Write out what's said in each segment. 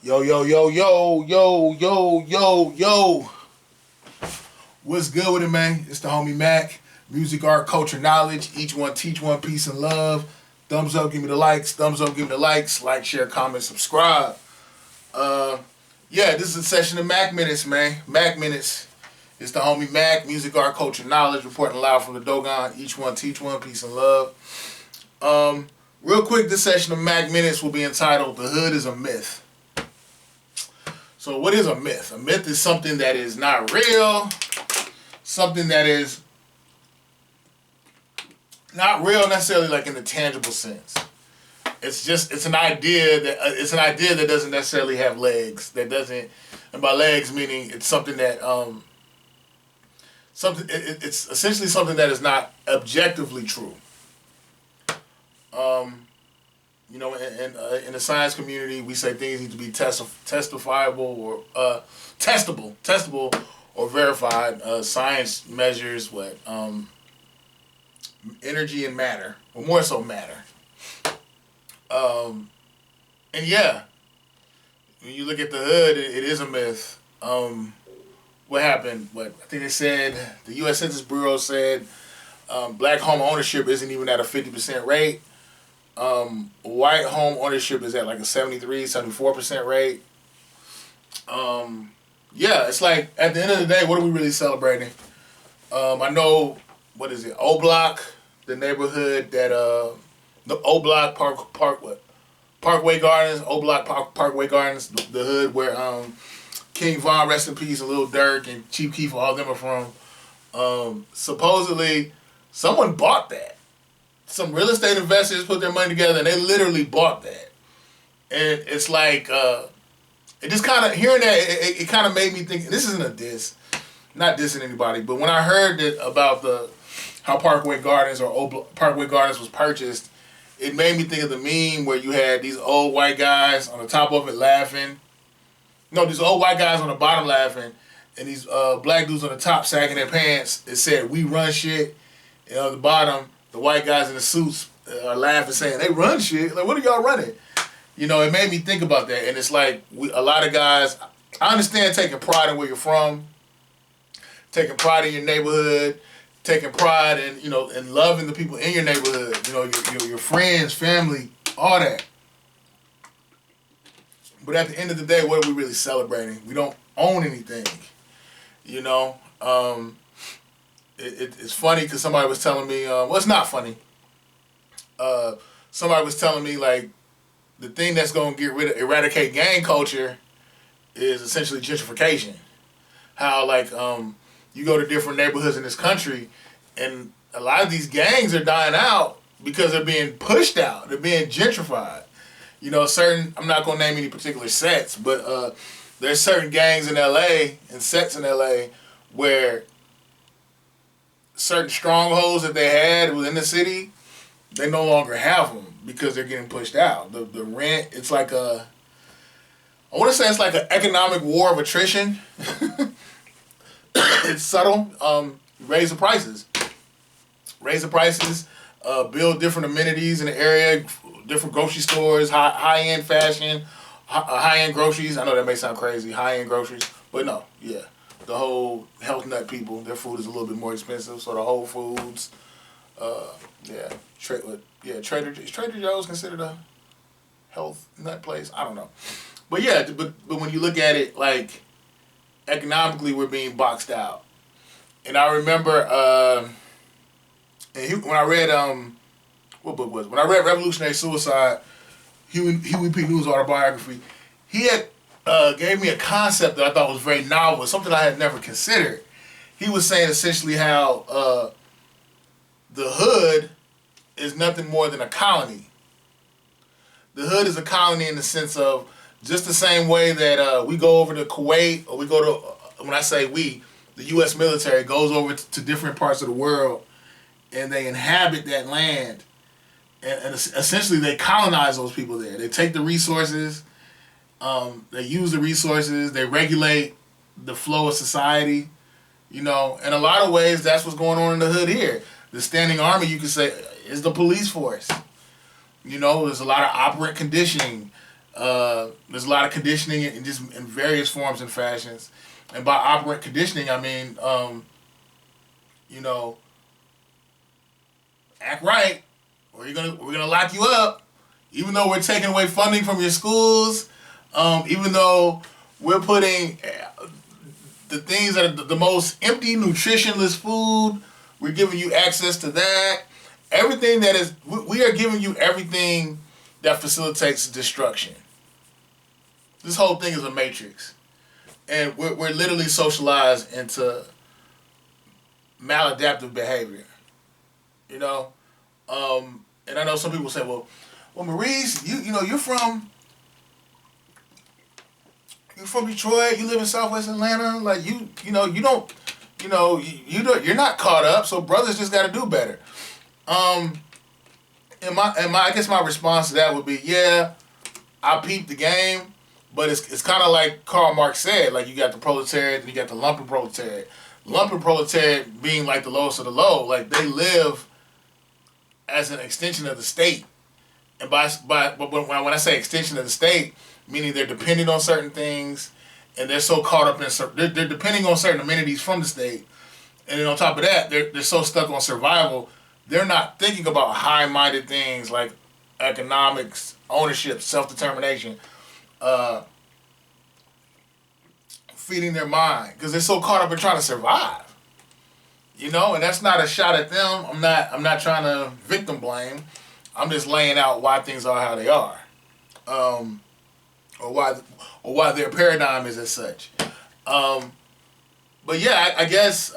Yo, yo, yo, yo, yo, yo, yo, yo. What's good with it, man? It's the homie Mac. Music, art, culture, knowledge. Each one teach one, peace and love. Thumbs up, give me the likes. Thumbs up, give me the likes. Like, share, comment, subscribe. Uh, yeah, this is a session of Mac Minutes, man. Mac Minutes. It's the homie Mac. Music, art, culture, knowledge. Reporting live from the Dogon. Each one teach one, peace and love. Real quick, this session of Mac Minutes will be entitled "The Hood is a Myth." So what is a myth? A myth is something that is not real, something that is not real necessarily like in the tangible sense. It's an idea that doesn't necessarily have legs. That doesn't, and by legs meaning it's something that it's essentially something that is not objectively true. In the science community, we say things need to be testifiable or testable or verified. Science measures what energy and matter, or more so matter. And yeah, when you look at the hood, it is a myth. What happened? What I think they said, the U.S. Census Bureau said, black home ownership isn't even at a 50% rate. White home ownership is at like a 74% rate. Yeah, it's like at the end of the day, what are we really celebrating? I know, what is it? O Block, the neighborhood that the O Block Parkway Gardens, O Block Parkway Gardens, the hood where King Von, rest in peace, and Lil Durk and Chief Keef, all of them are from. Supposedly, someone bought that. Some real estate investors put their money together and they literally bought that. And it's like, it just kind of, hearing that, it kind of made me think, this isn't a diss, not dissing anybody, but when I heard that about how Parkway Gardens Parkway Gardens was purchased, it made me think of the meme where you had these old white guys on the top of it laughing. No, these old white guys on the bottom laughing, and these black dudes on the top sagging their pants. It said, "We run shit," and on the bottom, the white guys in the suits are laughing, saying, "They run shit." Like, what are y'all running? It made me think about that. And it's like, a lot of guys, I understand taking pride in where you're from, taking pride in your neighborhood, taking pride in, in loving the people in your neighborhood, your friends, family, all that. But at the end of the day, what are we really celebrating? We don't own anything, It's funny because somebody was telling me, well, it's not funny. Somebody was telling me, like, the thing that's going to eradicate gang culture is essentially gentrification. How, like, you go to different neighborhoods in this country, and a lot of these gangs are dying out because they're being pushed out. They're being gentrified. I'm not going to name any particular sets, but there's certain gangs in L.A. and sets in L.A. where certain strongholds that they had within the city, they no longer have them because they're getting pushed out. The rent, it's like I want to say it's like an economic war of attrition. It's subtle. Raise the prices. Build different amenities in the area, different grocery stores, high-end fashion, high-end groceries. I know that may sound crazy, high-end groceries, but no, yeah. The whole health nut people, their food is a little bit more expensive, so the Whole Foods, Trader Joe's considered a health nut place. I don't know, but yeah, but when you look at it, like, economically, we're being boxed out. And I remember, when I read what book was it? When I read Revolutionary Suicide, Huey P. Newell's autobiography, he had gave me a concept that I thought was very novel, something I had never considered. He was saying essentially how the hood is nothing more than a colony. The hood is a colony in the sense of just the same way that we go over to Kuwait, or we go to, when I say we, the U.S. military goes over to different parts of the world and they inhabit that land. And essentially they colonize those people there. They take the resources, they use the resources, they regulate the flow of society. In a lot of ways, that's what's going on in the hood here. The standing army, you could say, is the police force. There's a lot of operant conditioning. There's a lot of conditioning in just in various forms and fashions. And by operant conditioning, I mean, you know, act right, or we're gonna lock you up. Even though we're taking away funding from your schools, even though we're putting the things that are the most empty, nutritionless food, we're giving you access to that. Everything that is, we are giving you everything that facilitates destruction. This whole thing is a matrix. And we're literally socialized into maladaptive behavior. You know? And I know some people say, well, Maurice, you're from Detroit, you live in Southwest Atlanta, like you're not caught up, so brothers just gotta do better. I guess my response to that would be, yeah, I peeped the game, but it's kind of like Karl Marx said, like you got the proletariat and you got the lumpen proletariat. Lumpen proletariat being like the lowest of the low, like they live as an extension of the state. And but when I say extension of the state, meaning they're dependent on certain things, and they're so caught up in they're depending on certain amenities from the state, and then on top of that, they're so stuck on survival, they're not thinking about high-minded things like economics, ownership, self-determination, feeding their mind, because they're so caught up in trying to survive. You know, and that's not a shot at them. I'm not trying to victim blame. I'm just laying out why things are how they are, or why their paradigm is as such. But yeah, I guess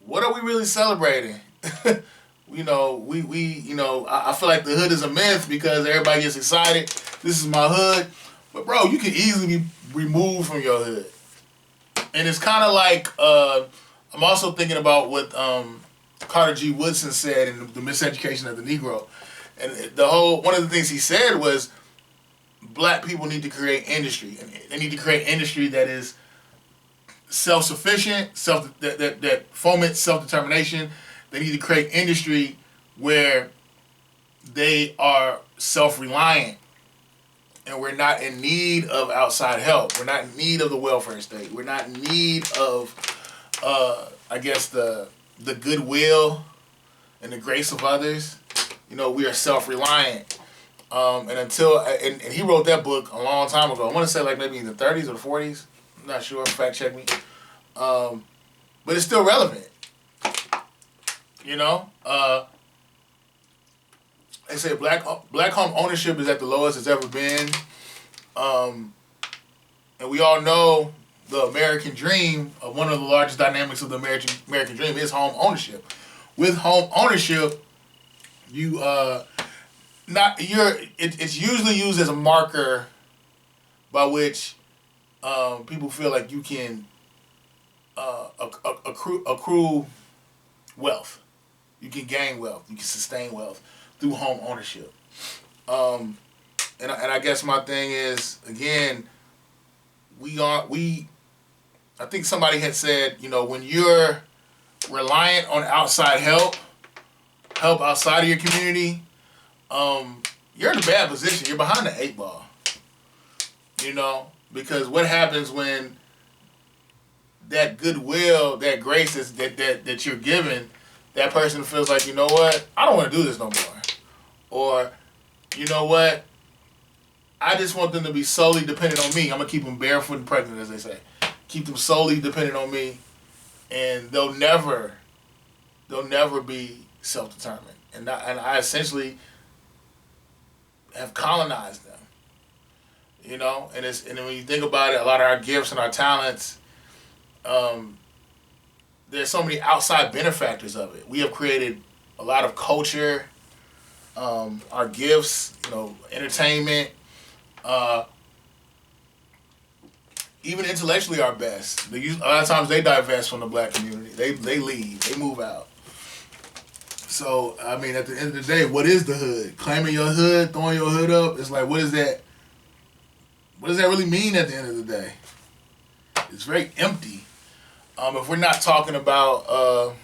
what are we really celebrating? I feel like the hood is a myth because everybody gets excited. This is my hood, but bro, you can easily be removed from your hood, and it's kind of like I'm also thinking about what Carter G. Woodson said in The Miseducation of the Negro. And one of the things he said was black people need to create industry. And they need to create industry that is self-sufficient, that foments self-determination. They need to create industry where they are self-reliant and we're not in need of outside help. We're not in need of the welfare state. We're not in need of, the goodwill and the grace of others. We are self-reliant. And he wrote that book a long time ago. I want to say like maybe in the 30s or the 40s. I'm not sure. Fact check me. But it's still relevant. They say black home ownership is at the lowest it's ever been. And we all know the American dream, one of the largest dynamics of the American dream is home ownership. With home ownership, it's usually used as a marker by which people feel like you can accrue wealth. You can gain wealth. You can sustain wealth through home ownership. And I guess my thing is, again, I think somebody had said, when you're reliant on outside help outside of your community, you're in a bad position. You're behind the 8 ball. Because what happens when that goodwill, that grace that you're given, that person feels like, you know what, I don't want to do this no more. Or, you know what, I just want them to be solely dependent on me. I'm going to keep them barefoot and pregnant, as they say. Keep them solely dependent on me, and they'll never be self-determined. And I essentially have colonized them. And when you think about it, a lot of our gifts and our talents, there's so many outside benefactors of it. We have created a lot of culture, our gifts, entertainment, even intellectually our best. A lot of times they divest from the black community. They leave. They move out. So, I mean, at the end of the day, what is the hood? Claiming your hood, throwing your hood up, it's like, what is that? What does that really mean at the end of the day? It's very empty. If we're not talking about,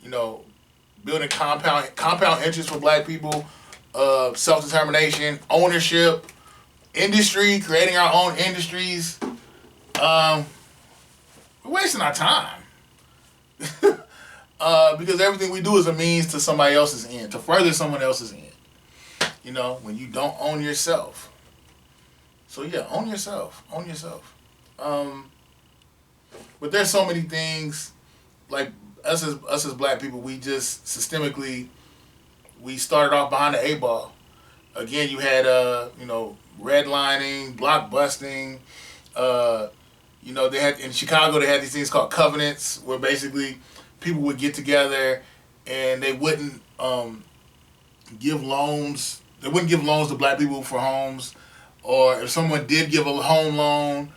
building compound interest for black people, self-determination, ownership, industry, creating our own industries. We're wasting our time. Because everything we do is a means to somebody else's end, to further someone else's end. You know, when you don't own yourself. So yeah, own yourself. Own yourself. But there's so many things, like us as black people, we just systemically, we started off behind the 8 ball. Again, you had redlining, blockbusting. They had in Chicago, they had these things called covenants, where basically people would get together and they wouldn't give loans. They wouldn't give loans to black people for homes, or if someone did give a home loan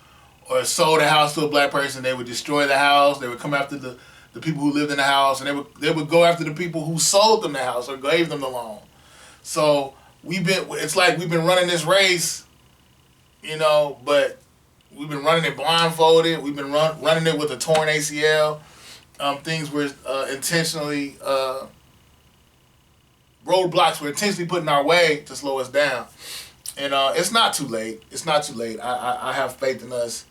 or sold a house to a black person, they would destroy the house. They would come after the people who lived in the house, and they would go after the people who sold them the house or gave them the loan. So it's like we've been running this race, but we've been running it blindfolded. We've been running it with a torn ACL. Things were intentionally roadblocks were intentionally put in our way to slow us down. And it's not too late. It's not too late. I have faith in us.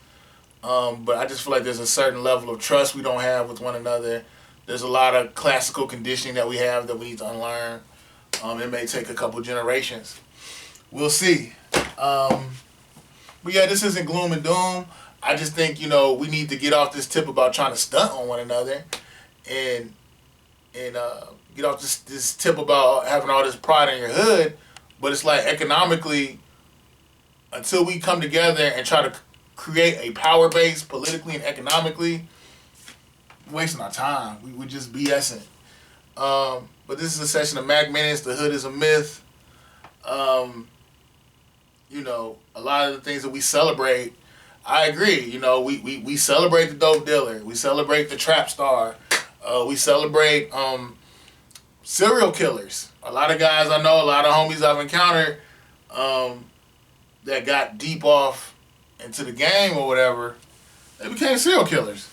But I just feel like there's a certain level of trust we don't have with one another. There's a lot of classical conditioning that we have that we need to unlearn. It may take a couple generations. We'll see. But yeah, this isn't gloom and doom. I just think, we need to get off this tip about trying to stunt on one another and get off this tip about having all this pride in your hood. But it's like economically, until we come together and try to create a power base politically and economically, we're wasting our time. We just BSing. But this is a session of MACK Minutes. The hood is a myth. A lot of the things that we celebrate, I agree. We celebrate the dope dealer. We celebrate the trap star. We celebrate serial killers. A lot of guys I know, a lot of homies I've encountered that got deep off into the game or whatever, they became serial killers.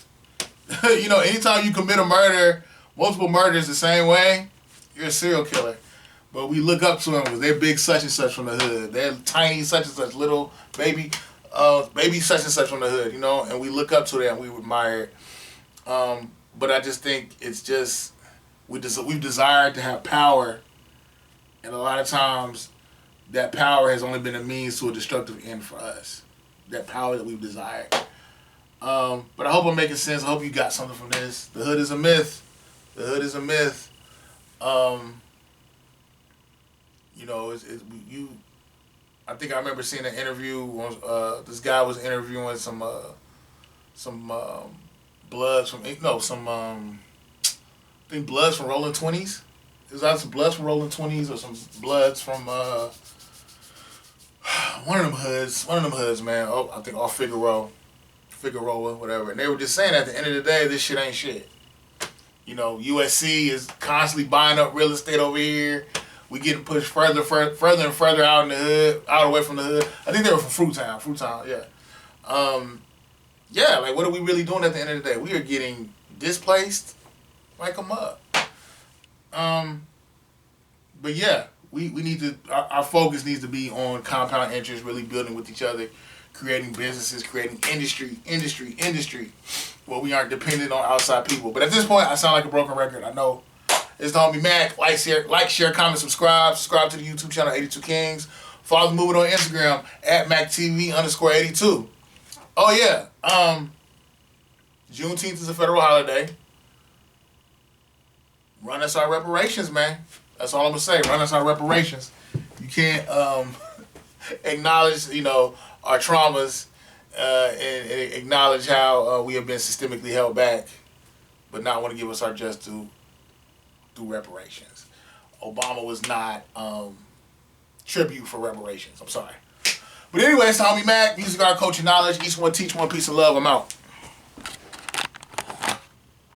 Anytime you commit a murder, multiple murders the same way, you're a serial killer. But we look up to them because they're big such and such from the hood. They're tiny such and such, little baby such and such from the hood, and we look up to them, we admire it. But I just think it's just, we've desired to have power, and a lot of times that power has only been a means to a destructive end for us. That power that we've desired. But I hope I'm making sense. I hope you got something from this. The hood is a myth. The hood is a myth. I think I remember seeing an interview. This guy was interviewing some bloods from I think bloods from Rolling 20s. It was either some bloods from Rolling 20s or some bloods from one of them hoods, man. Oh, I think off Figueroa, whatever. And they were just saying at the end of the day, this shit ain't shit. USC is constantly buying up real estate over here. We getting pushed further and further out in the hood, out away from the hood. I think they were from Fruitown, yeah. Like what are we really doing at the end of the day? We are getting displaced like a mug. But yeah, we need to, our focus needs to be on compound interest, really building with each other, creating businesses, creating industry, where we aren't dependent on outside people. But at this point, I sound like a broken record. I know. It's the homie Mac. Like, share, comment, subscribe. Subscribe to the YouTube channel 82 Kings. Follow the movement on Instagram at MacTV_82. Oh yeah. Juneteenth is a federal holiday. Run us our reparations, man. That's all I'm gonna say. Run us our reparations. You can't acknowledge, our traumas and acknowledge how we have been systemically held back, but not want to give us our just due through reparations. Obama was not tribute for reparations. I'm sorry. But anyway, it's the homie Mac. Music, art, culture, knowledge. Each one teach one piece of love. I'm out.